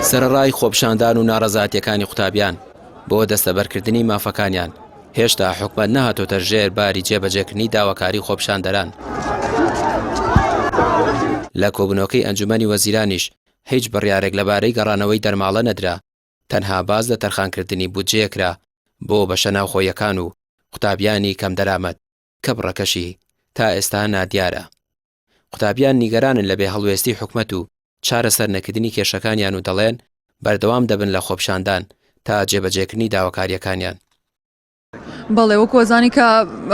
سەرەڕای خۆپشاندان و ناڕەزایەتیەکانی قوتابیان بۆ دەستەبەرکردنی مافەکانیان هێشتا حکومەت نەهاتۆتە ژێر باری جێبەجێکردنی داواکاری خۆپشاندەران. لە کۆبوونەوەکەی ئەنجومەنی وەزیرانیش هیچ بڕیارێک لەبارەی گەڕانەوەی دەرماڵە نەدرا، تەنها باز لە تەرخانکردنی بودجەیەکرا بۆ بەشە ناوخۆیەکان و قوتابیانی کەم دەرامەت کە بڕەکەشی تا ئێستا نادیارە. قوتابیان نیگەرانن لە بێ هەڵوێستی حکومەت و چارەسەر نەکردنی کێشەکانیان و دەڵێن بەردەوام دەبن لە خۆپشاندان تا جێبەجێکردنی داواکاریەکانیان. بەڵێ وەکو وەزانی کە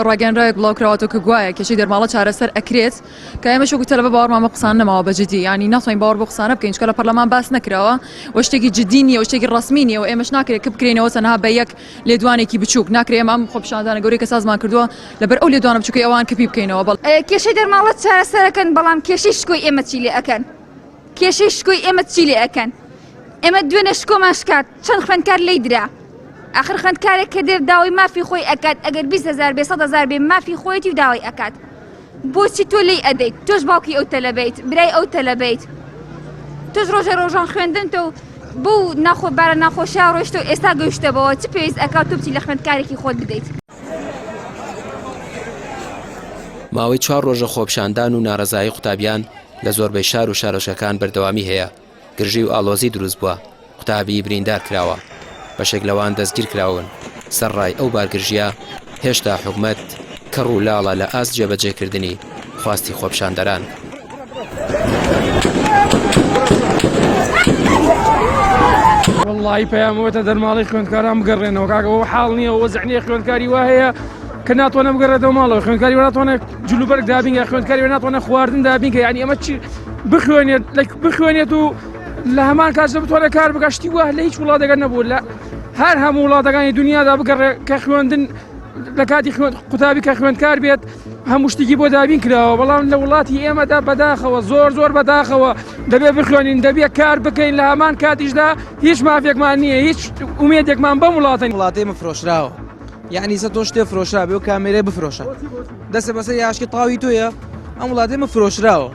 ڕاگەنرایەک بڵاوکراوەوە کە گوایە کێشەی دەرماڵە چارەسەر ئەکرێت کە ئێمەش وەکو تەلەبە باوەڕمان بە قسان نەماوە بەجددی، ینی ناتوانین باوەڕ بە قسانە بکەین چکە لە پەرلەمان باس نەکراوە و شتێکی جددی نیە و شتێکی ڕسمی نیە و ئێمەش ناکرێت کە بکرێنەوە تەنها بە یەک لێدوانێکی بچووک، ناکرێت ئەمە خۆپشاندانە گەورەی کە سازمان کردووە لەبەر ئەو لێدوانە بچووکەی ئەوان کەپی بکەینەوە. بەڵ کێشەی دەرماڵە چارەسەرەکەن، بەڵام کێشەی شکۆی ئێمە چی لێ ئەکەن؟ کێشەی شکۆی ئێمە چی لێ ئەکەن؟ ئێمە دوێنێ شکۆمان شکات چەند خوێندکار لێی درا، آخر خوێندکارێک کە دێر داوای مافی خۆی ئەکات، ئەگەر 20,000 بێ 100,000 بێ مافی خۆیەتی و داوای ئەکات. بۆچی تۆ لێی ئەدەیت؟ تۆش باوکی ئەو تەلەبەیت، برای ئەو تەلەبەیت، تۆش ڕۆژە ڕۆژان خوێندنتە و بۆ ناخۆ بارە ناخۆشیا ڕۆیشتە و ئێستا گەیشتەوە چ پێویست ئەکات تۆ بچی لە خوێندکارێکی خۆت بدەیت؟ ماوەی 4 ڕۆژە خۆپشاندان و ناڕەزایی قوتابیان لە زۆربەی شار و شارۆچەکان بەردەوامی هەیە. گرژی و ئاڵۆزی دروست بووە، قوتابی بریندار کراوە، بەشێک لەوان دەستگیر کراون. سەرڕای ئەو بارگرژیە هێشتا حکومەت کەڕ و لاڵە لە ئاست جێبەجێکردنی خواستی خۆپشاندەران. وڵی پەیامەوەتە دەرماڵی خوێندکاران بگەڕێنەوە کاکەەوە حاڵ نییە وەزعنیە خوێندکاری وا هەیە کە ناتوانە بگەڕێتەوە ماڵەوە، خوێندکاری ناتوانێت جلوبەرگ دابینگە، خوێندکاری ناتوانە خواردن دابینکە، یعنی ئەمە چی بخوێنێت و لە هەمان کاتژە بتوانێت کار بگەشتی وە لە هیچ وڵاتێکە نەبوو لە هەر هەموو وڵاتەکانی دنیادا بگەڕێ کە خوێندن لە کاتی قوتابی کە خوێندکار بێت هەموو شتێکی بۆ دابین کراوە، بەڵام لە وڵاتی ئێمەدا بەداخەوە زۆر بەداخەوە دەبێت بخوێنین، دەبێت کار بکەین، لە هەمان کاتیشدا هیچ مافێکمان نییە، هیچ ئومێدێکمان بەم وڵاتێمە فرۆشراوە، یعنی سە تۆ شتێ فرۆشرا بێ و کامێرە بفرۆشە دەسە بەسەر یاشکی تاوی تۆیە، ئەم وڵاتێمە فرۆشراوە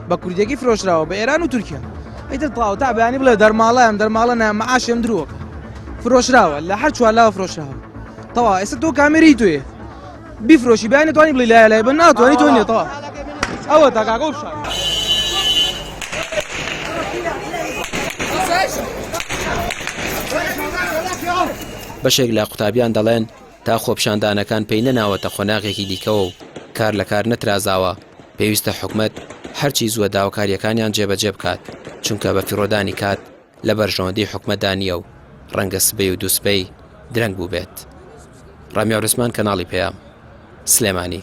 بە کوردێکی فرۆشراوە بە ئێران و تورکیا. ئەیتر تاو تا بەیانی بڵێ دەرماڵە مەعاشێم درۆکە فرۆشراوە لە هەر چوارلاوە فرۆشراوە. تەوا ئێستا تۆ کامێری توێ بیفرۆشی بیانی توانی بڵی لای بە ناتوانانی تۆ نیە تەوا ئەوە تا کاکە بشە. بەشێک لە قوتابیان دەڵێن تا خۆپشاندانەکان پێی نەناوەتە خۆناغێکی دیکەوە و کار لە کار نەترازاوە، پێویستە حکومەت هەرچی زووە داواکاریەکانیان جێبەجێ بکات، چونکە بە فیڕۆدانی کات لە بەرژەوەندی حکومەتدا نییە و ڕەنگە سبەی و دووسبەی درەنگ بوو بێت. ڕامی عورسمان کەناڵی پێیام سلێمانی.